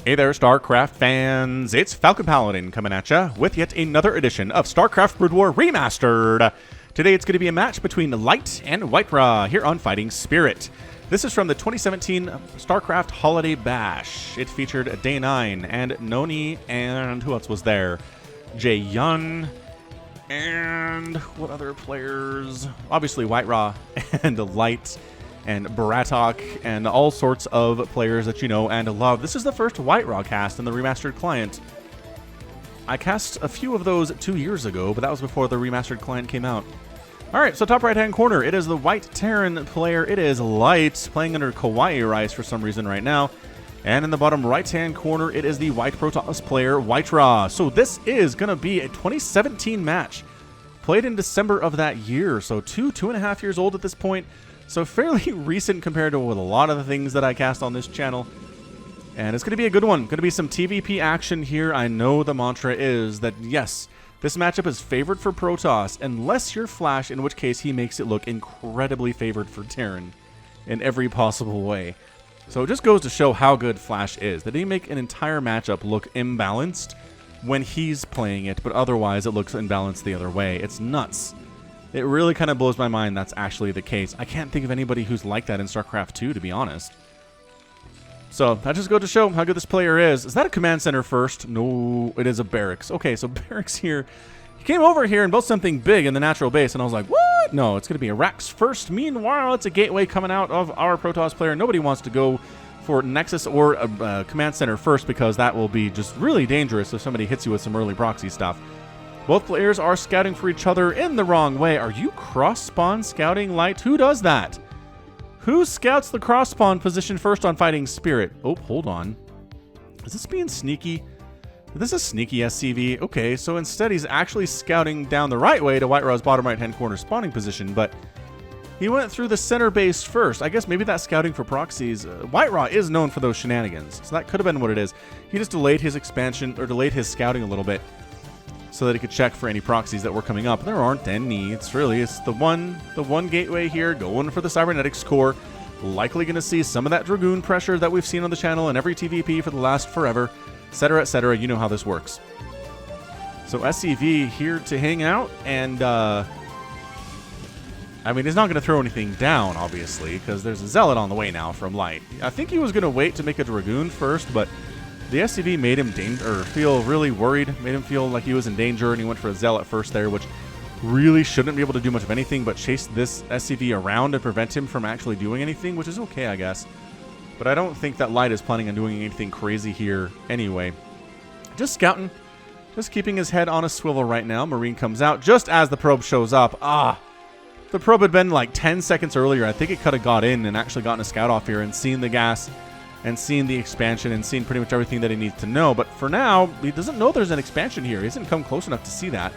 Hey there, StarCraft fans! It's Falcon Paladin coming at ya with yet another edition of StarCraft Brood War Remastered. Today it's going to be a match between Light and WhiteRa here on Fighting Spirit. This is from the 2017 StarCraft Holiday Bash. It featured Day 9 and Noni and who else was there? Jay Yun and what other players? Obviously WhiteRa and Light and Baratok, and all sorts of players that you know and love. This is the first WhiteRa cast in the remastered client. I cast a few of those 2 years ago, but that was before the remastered client came out. Alright, so top right-hand corner, it is the White Terran player. It is Light, playing under Kawaii Rice for some reason right now. And in the bottom right-hand corner, it is the White Protoss player, WhiteRa. So this is going to be a 2017 match, played in December of that year. So two and a half years old at this point. So fairly recent compared to a lot of the things that I cast on this channel. And it's going to be a good one. Going to be some TVP action here. I know the mantra is that, yes, this matchup is favored for Protoss, unless you're Flash, in which case he makes it look incredibly favored for Terran in every possible way. So it just goes to show how good Flash is, that he make an entire matchup look imbalanced when he's playing it, but otherwise it looks imbalanced the other way. It's nuts. It really kind of blows my mind that's actually the case. I can't think of anybody who's like that in StarCraft 2, to be honest. So, that just goes to show how good this player is. Is that a command center first? No, it is a barracks. Okay, so barracks here. He came over here and built something big in the natural base, and I was like, what? No, it's going to be a racks first. Meanwhile, it's a gateway coming out of our Protoss player. Nobody wants to go for Nexus or a command center first, because that will be just really dangerous if somebody hits you with some early proxy stuff. Both players are scouting for each other in the wrong way. Are you cross-spawn scouting, Light? Who does that? Who scouts the cross-spawn position first on Fighting Spirit? Oh, hold on. Is this being sneaky? This is sneaky SCV. Okay, so instead he's actually scouting down the right way to WhiteRa's bottom right-hand corner spawning position, but he went through the center base first. I guess maybe that's scouting for proxies. WhiteRa is known for those shenanigans, so that could have been what it is. He just delayed his expansion, or delayed his scouting a little bit, so that he could check for any proxies that were coming up. There aren't any. It's the one gateway here, going for the cybernetics core. Likely going to see some of that Dragoon pressure that we've seen on the channel in every TVP for the last forever, etc., etc. You know how this works. So SCV here to hang out, and I mean, he's not going to throw anything down, obviously, because there's a Zealot on the way now from Light. I think he was going to wait to make a Dragoon first, but the SCV made him feel really worried, made him feel like he was in danger, and he went for a Zealot first there, which really shouldn't be able to do much of anything but chase this SCV around and prevent him from actually doing anything, which is okay, I guess. But I don't think that Light is planning on doing anything crazy here anyway. Just scouting, just keeping his head on a swivel right now. Marine comes out just as the probe shows up. The probe had been like 10 seconds earlier. I think it could have got in and actually gotten a scout off here and seen the gas and seen the expansion and seen pretty much everything that he needs to know. But for now, he doesn't know there's an expansion here. He hasn't come close enough to see that.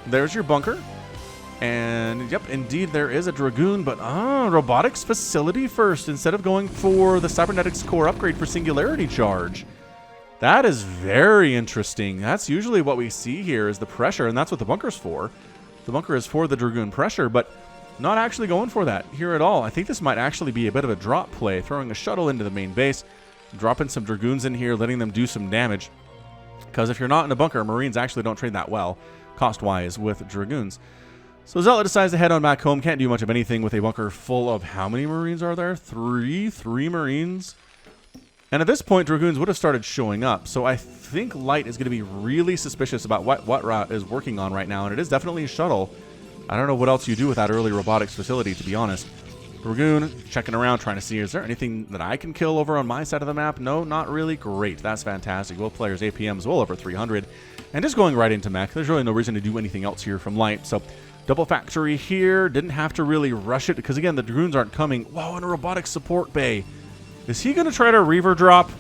There's your bunker. And, yep, indeed there is a Dragoon, but, robotics facility first instead of going for the cybernetics core upgrade for singularity charge. That is very interesting. That's usually what we see here is the pressure, and that's what the bunker's for. The bunker is for the Dragoon pressure, but not actually going for that here at all. I think this might actually be a bit of a drop play, throwing a shuttle into the main base, dropping some Dragoons in here, letting them do some damage. Because if you're not in a bunker, Marines actually don't trade that well, cost-wise, with Dragoons. So Zealot decides to head on back home. Can't do much of anything with a bunker full of how many Marines are there? Three Marines. And at this point, Dragoons would have started showing up. So I think Light is going to be really suspicious about what WhiteRa is working on right now, and it is definitely a shuttle. I don't know what else you do with that early robotics facility, to be honest. Dragoon checking around, trying to see, is there anything that I can kill over on my side of the map? No, not really. Great. That's fantastic. Both players' APMs well over 300. And just going right into mech. There's really no reason to do anything else here from Light. So double factory here. Didn't have to really rush it because, again, the Dragoons aren't coming. Whoa, and a robotics support bay. Is he going to try to Reaver drop?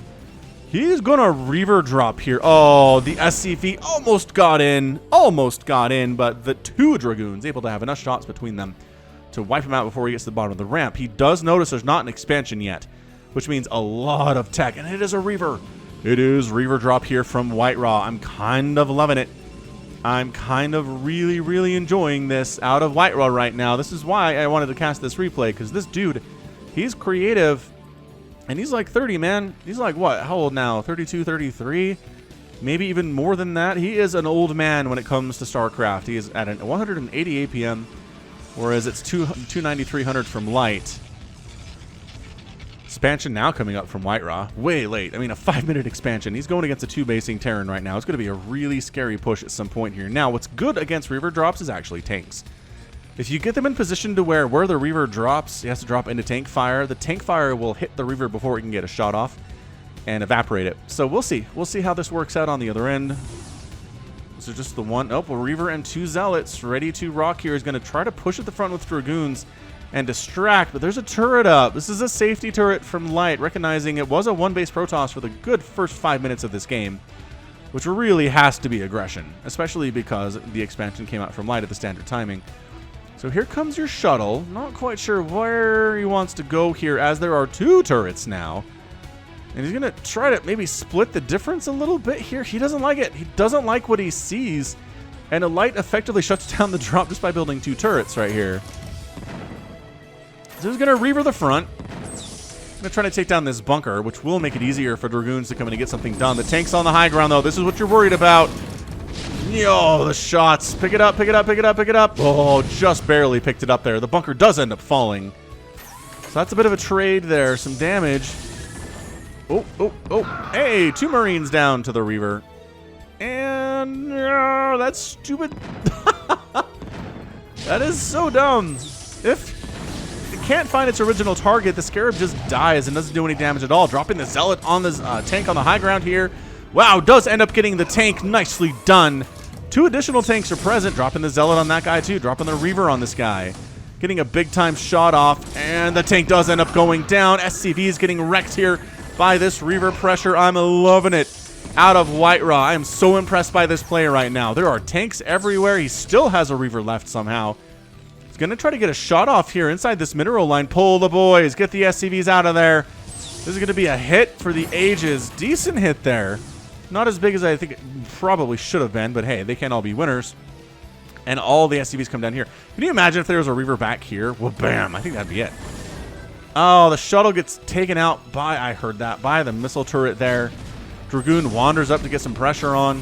He's going to Reaver drop here. Oh, the SCV almost got in, but the two Dragoons able to have enough shots between them to wipe him out before he gets to the bottom of the ramp. He does notice there's not an expansion yet, which means a lot of tech, and it is a Reaver. It is Reaver drop here from WhiteRa. I'm kind of loving it. I'm kind of really enjoying this out of WhiteRa right now. This is why I wanted to cast this replay, because this dude, he's creative And he's like 30, man. He's like, what? How old now? 32, 33? Maybe even more than that. He is an old man when it comes to StarCraft. He is at 180 APM, whereas it's 290, 300 from Light. Expansion now coming up from WhiteRa. Way late. I mean, a 5-minute expansion. He's going against a 2-basing Terran right now. It's going to be a really scary push at some point here. Now, what's good against Reaver drops is actually tanks. If you get them in position to where the Reaver drops, he has to drop into tank fire. The tank fire will hit the Reaver before it can get a shot off and evaporate it. So we'll see. We'll see how this works out on the other end. So just the one. Oh, well, Reaver and 2 Zealots ready to rock here. Is going to try to push at the front with Dragoons and distract, but there's a turret up. This is a safety turret from Light, recognizing it was a 1-base Protoss for the good first 5 minutes of this game, which really has to be aggression, especially because the expansion came out from Light at the standard timing. So here comes your shuttle. Not quite sure where he wants to go here, as there are 2 turrets now. And he's going to try to maybe split the difference a little bit here. He doesn't like it. He doesn't like what he sees. And a Light effectively shuts down the drop just by building 2 turrets right here. So he's going to Reaver the front. I'm going to try to take down this bunker, which will make it easier for Dragoons to come in and get something done. The tank's on the high ground, though. This is what you're worried about. Yo, the shots. Pick it up, pick it up, pick it up, pick it up. Oh, just barely picked it up there. The bunker does end up falling. So that's a bit of a trade there. Some damage. Oh, oh, oh. Hey, 2 Marines down to the Reaver. And that's stupid. That is so dumb. If it can't find its original target, the Scarab just dies and doesn't do any damage at all. Dropping the Zealot on the tank on the high ground here. Wow, does end up getting the tank. Nicely done. 2 additional tanks are present. Dropping the Zealot on that guy too. Dropping the Reaver on this guy. Getting a big time shot off. And the tank does end up going down. SCV is getting wrecked here by this Reaver pressure. I'm loving it out of WhiteRa. I am so impressed by this player right now. There are tanks everywhere. He still has a Reaver left somehow. He's going to try to get a shot off here inside this mineral line. Pull the boys. Get the SCVs out of there. This is going to be a hit for the ages. Decent hit there. Not as big as I think it probably should have been, but hey, they can't all be winners. And all the SCVs come down here. Can you imagine if there was a Reaver back here? Well, bam. I think that'd be it. Oh, the shuttle gets taken out by, I heard that, by the missile turret there. Dragoon wanders up to get some pressure on.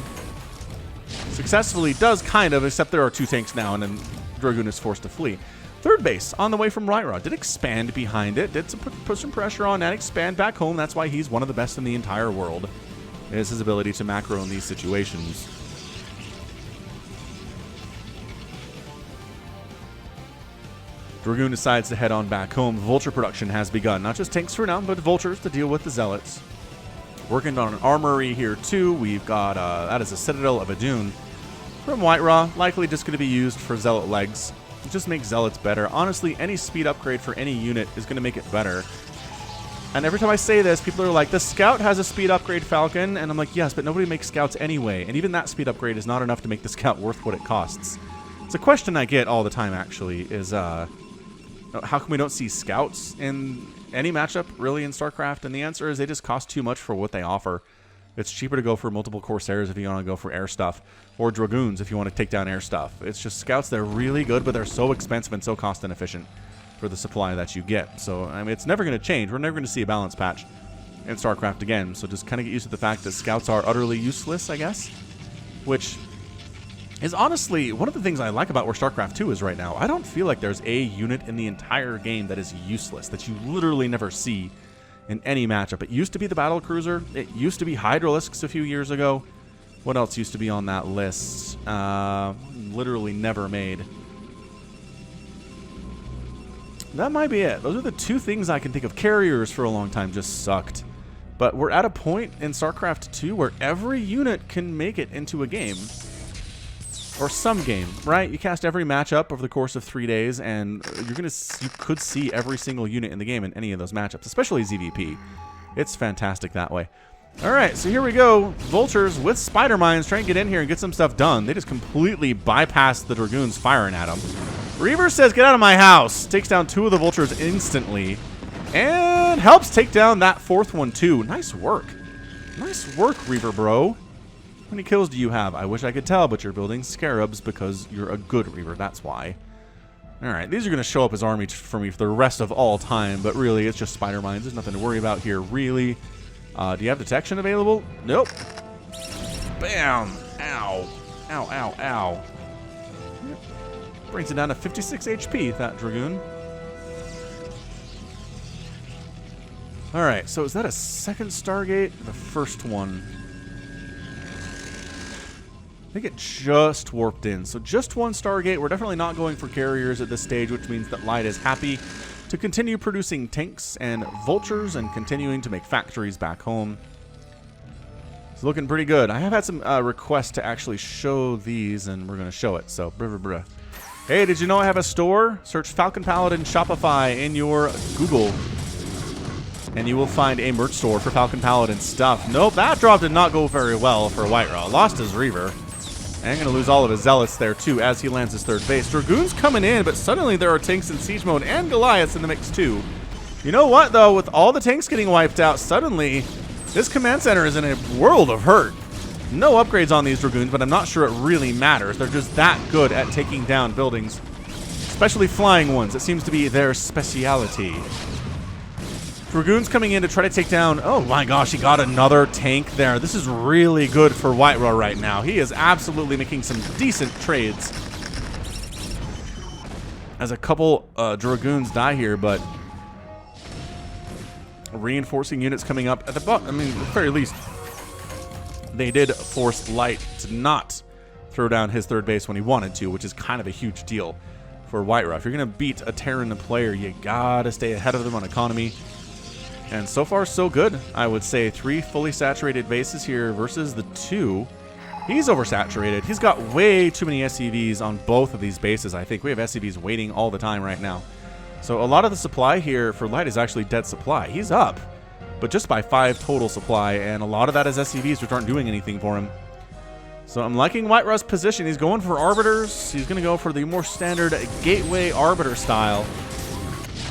Successfully does kind of, except there are 2 tanks now, and then Dragoon is forced to flee. 3rd base on the way from WhiteRa. Did expand behind it. Did put some pressure on and expand back home. That's why he's one of the best in the entire world. Is his ability to macro in these situations. Dragoon decides to head on back home. Vulture production has begun. Not just tanks for now, but vultures to deal with the Zealots. Working on an armory here too. We've got, that is a Citadel of Adun from WhiteRa. Likely just going to be used for Zealot legs. It just makes Zealots better. Honestly, any speed upgrade for any unit is going to make it better. And every time I say this, people are like, the Scout has a speed upgrade, Falcon. And I'm like, yes, but nobody makes Scouts anyway. And even that speed upgrade is not enough to make the Scout worth what it costs. It's a question I get all the time, actually, is how come we don't see Scouts in any matchup, really, in StarCraft? And the answer is they just cost too much for what they offer. It's cheaper to go for multiple Corsairs if you want to go for air stuff, or Dragoons if you want to take down air stuff. It's just Scouts, they're really good, but they're so expensive and so cost inefficient for the supply that you get. So, I mean, it's never going to change. We're never going to see a balance patch in StarCraft again. So just kind of get used to the fact that Scouts are utterly useless, I guess. Which is honestly one of the things I like about where StarCraft 2 is right now. I don't feel like there's a unit in the entire game that is useless, that you literally never see in any matchup. It used to be the Battle Cruiser. It used to be Hydralisks a few years ago. What else used to be on that list? Literally never made. That might be it. Those are the 2 things I can think of. Carriers for a long time just sucked. But we're at a point in StarCraft 2 where every unit can make it into a game. Or some game, right? You cast every matchup over the course of 3 days, and you could see every single unit in the game in any of those matchups, especially ZVP. It's fantastic that way. All right, so here we go. Vultures with Spider Mines trying to get in here and get some stuff done. They just completely bypassed the Dragoons firing at them. Reaver says, get out of my house. Takes down 2 of the Vultures instantly. And helps take down that 4th one too. Nice work. Nice work, Reaver bro. How many kills do you have? I wish I could tell, but you're building Scarabs because you're a good Reaver. That's why. Alright, these are going to show up as army for me for the rest of all time, but really, it's just spider mines. There's nothing to worry about here, really. Do you have detection available? Nope. Bam! Ow. Ow, ow, ow. Yep. Brings it down to 56 HP, that Dragoon. Alright, so is that a second Stargate? The first one. I think it just warped in. So just one Stargate. We're definitely not going for carriers at this stage, which means that Light is happy to continue producing tanks and vultures and continuing to make factories back home. It's looking pretty good. I have had some requests to actually show these, and we're going to show it. So, brr. Hey, did you know I have a store? Search Falcon Paladin Shopify in your Google, and you will find a merch store for Falcon Paladin stuff. Nope, that drop did not go very well for WhiteRa. Lost his Reaver. And going to lose all of his Zealots there, too, as he lands his third base. Dragoon's coming in, but suddenly there are tanks in siege mode and Goliaths in the mix, too. You know what, though? With all the tanks getting wiped out, suddenly this command center is in a world of hurt. No upgrades on these Dragoons, but I'm not sure it really matters. They're just that good at taking down buildings, especially flying ones. It seems to be their speciality. Dragoon's coming in to try to take down... Oh my gosh, he got another tank there. This is really good for WhiteRa right now. He is absolutely making some decent trades. As a couple Dragoons die here, but... reinforcing units coming up at the bottom. I mean, at the very least, they did force Light to not throw down his third base when he wanted to, which is kind of a huge deal for WhiteRa. If you're going to beat a Terran player, you gotta stay ahead of them on economy. And so far, so good, I would say. 3 fully saturated bases here versus the 2. He's oversaturated. He's got way too many SCVs on both of these bases, I think. We have SCVs waiting all the time right now. So a lot of the supply here for Light is actually dead supply. He's up, but just by 5 total supply, and a lot of that is SCVs, which aren't doing anything for him. So I'm liking WhiteRa's position. He's going for Arbiters. He's going to go for the more standard Gateway Arbiter style,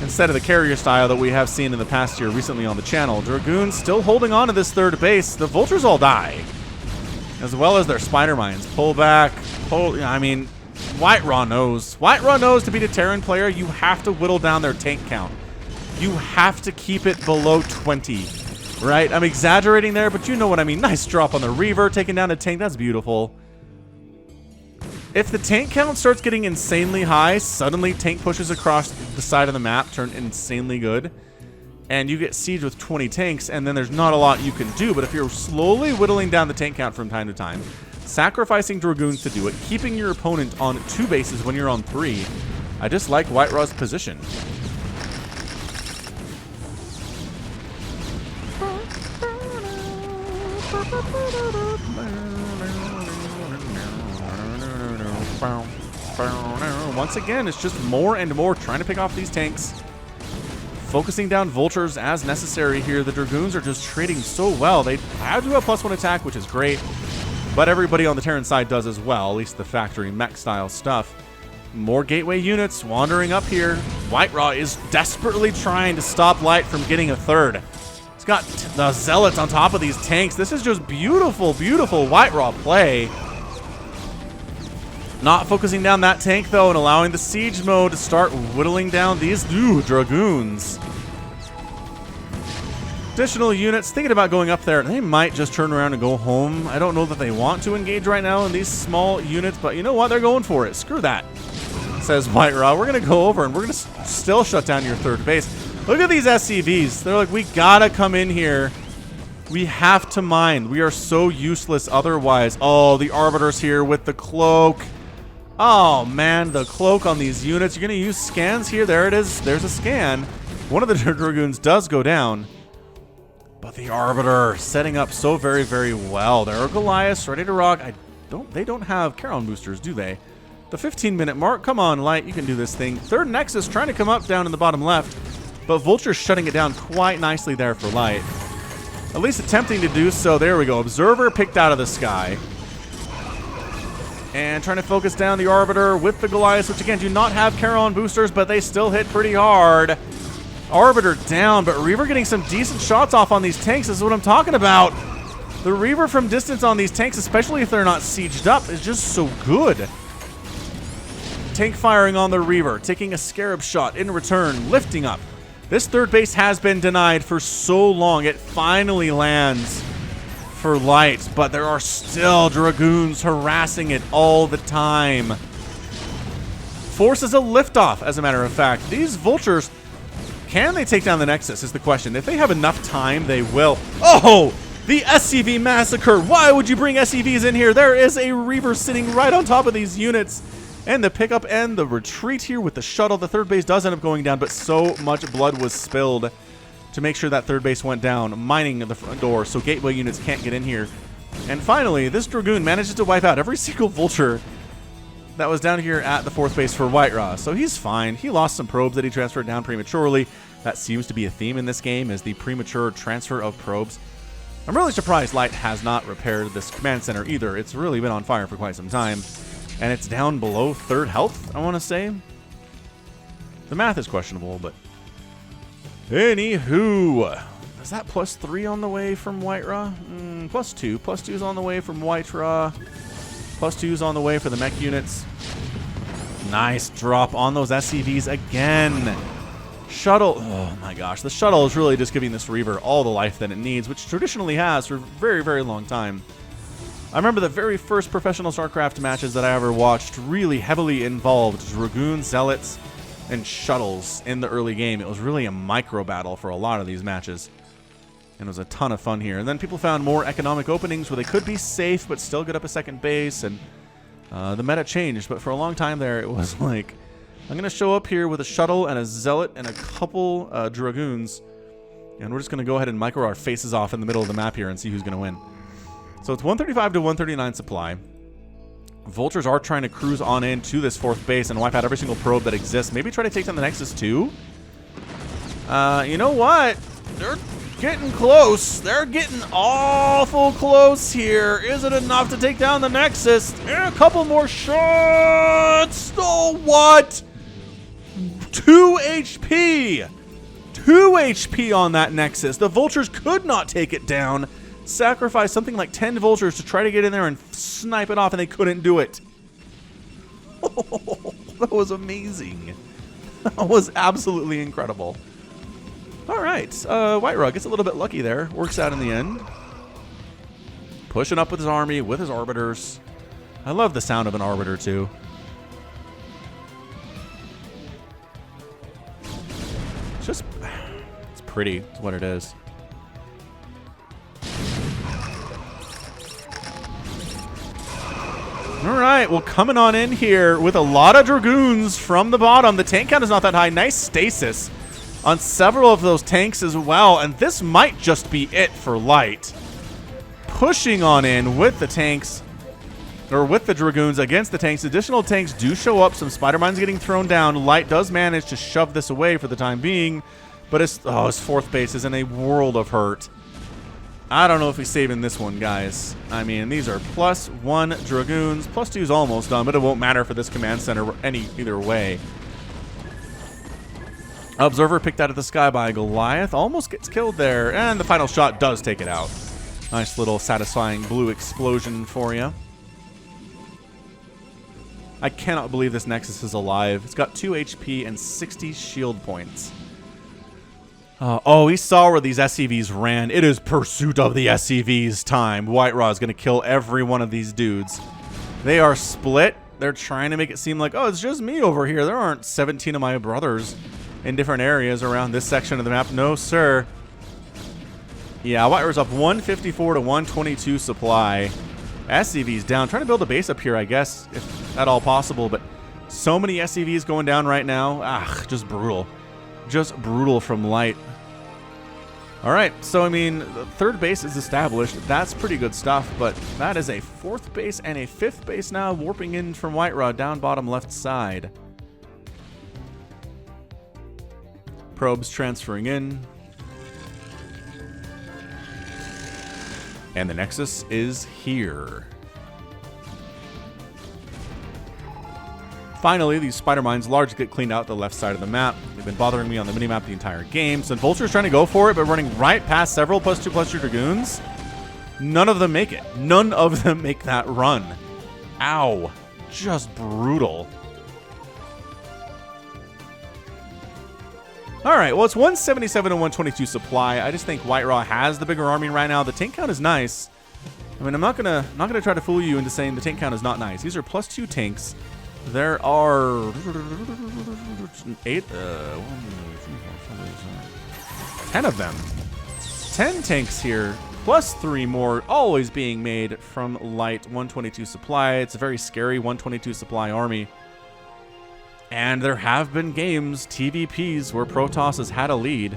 instead of the carrier style that we have seen in the past year recently on the channel. Dragoons still holding on to this third base. The Vultures all die, as well as their Spider Mines. Pull back. I mean, WhiteRa knows. WhiteRa knows to beat a Terran player, you have to whittle down their tank count. You have to keep it below 20. Right? I'm exaggerating there, but you know what I mean. Nice drop on the Reaver, taking down a tank. That's beautiful. If the tank count starts getting insanely high, suddenly tank pushes across the side of the map turn insanely good, and you get siege with 20 tanks, and then there's not a lot you can do. But if you're slowly whittling down the tank count from time to time, sacrificing Dragoons to do it, keeping your opponent on 2 bases when you're on 3, I just like WhiteRa's position. Once again, it's just more and more trying to pick off these tanks, focusing down Vultures as necessary here. The Dragoons are just trading so well. They have to have +1 attack, which is great, but everybody on the Terran side does as well, at least the factory mech style stuff. More Gateway units wandering up here. WhiteRa is desperately trying to stop Light from getting a third. He's got the Zealots on top of these tanks. This is just beautiful, beautiful WhiteRa play. Not focusing down that tank, though, and allowing the siege mode to start whittling down these Dragoons. Additional units thinking about going up there. They might just turn around and go home. I don't know that they want to engage right now in these small units, but you know what? They're going for it. Screw that, says WhiteRa. We're going to go over, and we're going to still shut down your third base. Look at these SCVs. They're like, we got to come in here. We have to mine. We are so useless otherwise. Oh, the Arbiter's here with the cloak. Oh, man, the cloak on these units. You're going to use scans here. There it is. There's a scan. One of the Dragoons does go down. But the Arbiter setting up so very, very well. There are Goliaths ready to rock. They don't have Charon boosters, do they? The 15-minute mark. Come on, Light. You can do this thing. Third Nexus trying to come up down in the bottom left. But Vulture's shutting it down quite nicely there for Light. At least attempting to do so. There we go. Observer picked out of the sky. And trying to focus down the Arbiter with the Goliaths, which again do not have Charon boosters, but they still hit pretty hard. Arbiter down, but Reaver getting some decent shots off on these tanks. This is what I'm talking about. The Reaver from distance on these tanks, especially if they're not sieged up, is just so good. tank firing on the Reaver, taking a scarab shot in return, lifting up. This third base has been denied for so long. It finally lands for light, but there are still Dragoons harassing it all the time. Forces a liftoff, as a matter of fact. These vultures, can they take down the Nexus is the question. If they have enough time, they will. Oh, the SCV massacre. Why would you bring SCVs in here? There is a Reaver sitting right on top of these units. And the pickup and the retreat here with the shuttle. The third base does end up going down, but so much blood was spilled to make sure that third base went down, mining the front door so gateway units can't get in here. And finally, this Dragoon manages to wipe out every single vulture that was down here at the fourth base for WhiteRa. So he's fine. He lost some probes that he transferred down prematurely. That seems to be a theme in this game, is the premature transfer of probes. I'm really surprised Light has not repaired this command center either. It's really been on fire for quite some time. And it's down below third health, I want to say. The math is questionable, but... Anywho, is that +3 on the way from WhiteRa? +2. +2 is on the way from WhiteRa. +2 is on the way for the mech units. Nice drop on those SCVs again. Shuttle. Oh my gosh. The shuttle is really just giving this Reaver all the life that it needs, which traditionally has for a very, very long time. I remember the very first professional StarCraft matches that I ever watched really heavily involved Dragoon, Zealots, and Shuttles in the early game. It was really a micro battle for a lot of these matches. And it was a ton of fun here. And then people found more economic openings where they could be safe but still get up a second base. And the meta changed. But for a long time there, it was like, I'm going to show up here with a Shuttle and a Zealot and a couple Dragoons. And we're just going to go ahead and micro our faces off in the middle of the map here and see who's going to win. So it's 135 to 139 supply. Vultures are trying to cruise on into this fourth base and wipe out every single probe that exists. Maybe try to take down the Nexus too. You know what? They're getting close. They're getting awful close here. Is it enough to take down the Nexus? A couple more shots. Oh, what? 2 HP. 2 HP on that Nexus. The Vultures could not take it down. Sacrificed something like 10 vultures to try to get in there and snipe it off, and they couldn't do it. Oh, that was amazing. That was absolutely incredible. All right, WhiteRa gets a little bit lucky there. Works out in the end. Pushing up with his army, with his Arbiters. I love the sound of an Arbiter, too. It's pretty. It's what it is. All right, well, coming on in here with a lot of Dragoons from the bottom. The tank count is not that high. Nice stasis on several of those tanks as well. And this might just be it for Light. Pushing on in with the tanks, or with the Dragoons against the tanks. Additional tanks do show up. Some Spider Mines getting thrown down. Light does manage to shove this away for the time being. But his fourth base is in a world of hurt. I don't know if he's saving this one, guys. I mean, these are +1 Dragoons. +2 is almost done, but it won't matter for this command center either way. Observer picked out of the sky by Goliath. Almost gets killed there. And the final shot does take it out. Nice little satisfying blue explosion for you. I cannot believe this Nexus is alive. It's got 2 HP and 60 shield points. Oh, he saw where these SCVs ran. It is pursuit of the SCVs time. WhiteRa is going to kill every one of these dudes. They are split. They're trying to make it seem like, oh, it's just me over here. There aren't 17 of my brothers in different areas around this section of the map. No, sir. Yeah, WhiteRa's up 154 to 122 supply. SCVs down. Trying to build a base up here, I guess, if at all possible. But so many SCVs going down right now. Ah, just brutal. Just brutal from Light. All right, so I mean, the third base is established. That's pretty good stuff, but that is a fourth base and a fifth base now warping in from WhiteRa down bottom left side. Probes transferring in. And the Nexus is here. Finally, these Spider Mines largely get cleaned out the left side of the map. They've been bothering me on the minimap the entire game. So Vulture's trying to go for it, but running right past several +2/+2 Dragoons. None of them make it. None of them make that run. Ow. Just brutal. All right, well, it's 177 and 122 supply. I just think WhiteRa has the bigger army right now. The tank count is nice. I mean, I'm not gonna try to fool you into saying the tank count is not nice. These are +2 tanks. There are 10 of them. 10 tanks here, +3 more, always being made from light 122 supply. It's a very scary 122 supply army. And there have been games, TVPs, where Protoss has had a lead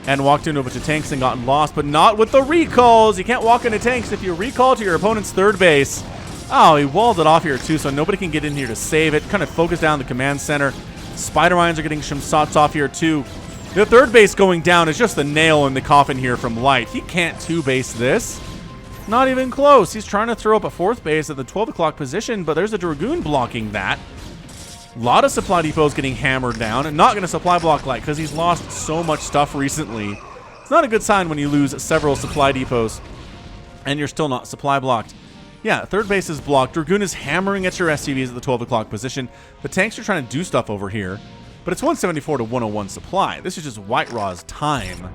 and walked into a bunch of tanks and gotten lost, but not with the recalls. You can't walk into tanks if you recall to your opponent's third base. Oh, he walled it off here too, so nobody can get in here to save it. Kind of focus down the command center. Spider Mines are getting some shots off here too. The third base going down is just the nail in the coffin here from Light. He can't two-base this. Not even close. He's trying to throw up a fourth base at the 12 o'clock position, but there's a Dragoon blocking that. A lot of supply depots getting hammered down, and not going to supply block Light because he's lost so much stuff recently. It's not a good sign when you lose several supply depots and you're still not supply blocked. Yeah, third base is blocked. Dragoon is hammering at your SCVs at the 12 o'clock position. The tanks are trying to do stuff over here, but it's 174 to 101 supply. This is just WhiteRa's time.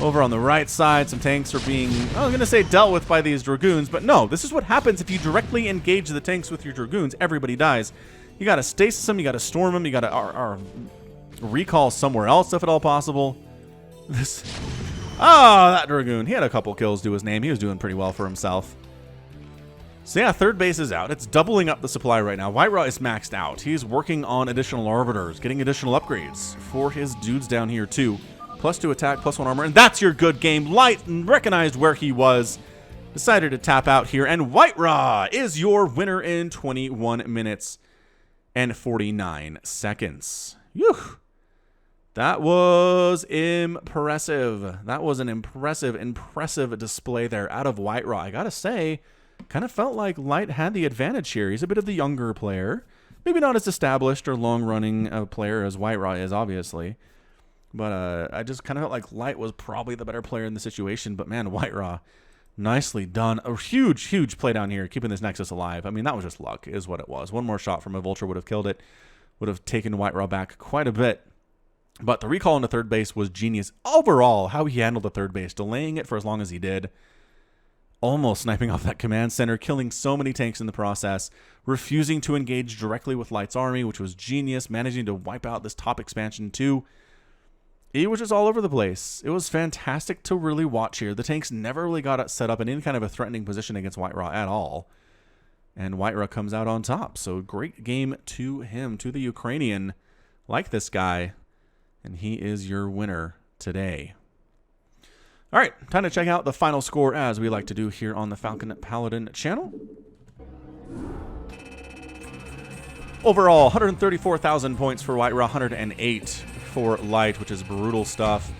Over on the right side, some tanks are being, I was going to say dealt with by these Dragoons, but no, this is what happens if you directly engage the tanks with your Dragoons. Everybody dies. You got to stasis them, you got to storm them, you got to recall somewhere else if at all possible. This, that Dragoon, he had a couple kills to his name. He was doing pretty well for himself. So yeah, third base is out. It's doubling up the supply right now. WhiteRa is maxed out. He's working on additional Arbiters, getting additional upgrades for his dudes down here too. +2 attack, +1 armor, and that's your good game. Light recognized where he was, decided to tap out here, and WhiteRa is your winner in 21 minutes and 49 seconds. Whew. That was impressive. That was an impressive display there out of WhiteRa. I gotta say, kind of felt like Light had the advantage here. He's a bit of the younger player. Maybe not as established or long-running a player as WhiteRa is, obviously. But I just kind of felt like Light was probably the better player in the situation. But man, WhiteRa, nicely done. A huge play down here, keeping this Nexus alive. I mean, that was just luck, is what it was. One more shot from a Vulture would have killed it. Would have taken WhiteRa back quite a bit. But the recall into third base was genius. Overall, how he handled the third base, delaying it for as long as he did. Almost sniping off that command center, killing so many tanks in the process. Refusing to engage directly with Light's army, which was genius. Managing to wipe out this top expansion too. He was just all over the place. It was fantastic to really watch here. The tanks never really got set up in any kind of a threatening position against WhiteRa at all. And WhiteRa comes out on top. So great game to him, to the Ukrainian. Like this guy. And he is your winner today. All right, time to check out the final score as we like to do here on the Falcon Paladin channel. Overall, 134,000 points for WhiteRa, 108 for Light, which is brutal stuff.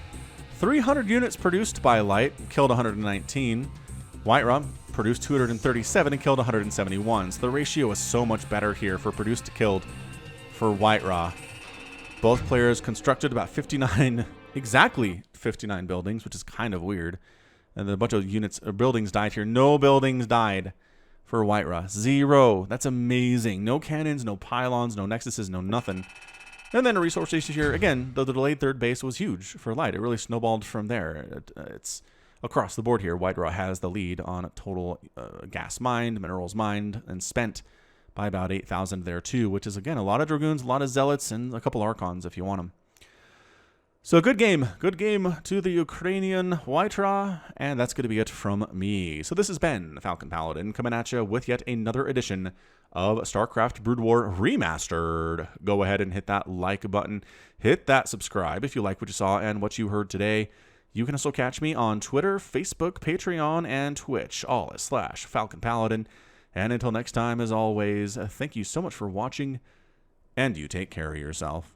300 units produced by Light, killed 119. WhiteRa produced 237 and killed 171. So the ratio is so much better here for produced to killed for WhiteRa. Both players constructed about 59, exactly 59 buildings, which is kind of weird. And a bunch of units or buildings died here. No buildings died for WhiteRa. 0. That's amazing. No cannons, no pylons, no nexuses, no nothing. And then a resource station here. Again, though the delayed third base was huge for Light. It really snowballed from there. It's across the board here. WhiteRa has the lead on total gas mined, minerals mined, and spent by about 8,000 there too, which is, again, a lot of Dragoons, a lot of Zealots, and a couple Archons if you want them. So good game to the Ukrainian WhiteRa, and that's going to be it from me. So this has been Falcon Paladin coming at you with yet another edition of StarCraft Brood War Remastered. Go ahead and hit that like button, hit that subscribe if you like what you saw and what you heard today. You can also catch me on Twitter, Facebook, Patreon, and Twitch, all as /Falcon Paladin. And until next time, as always, thank you so much for watching, and you take care of yourself.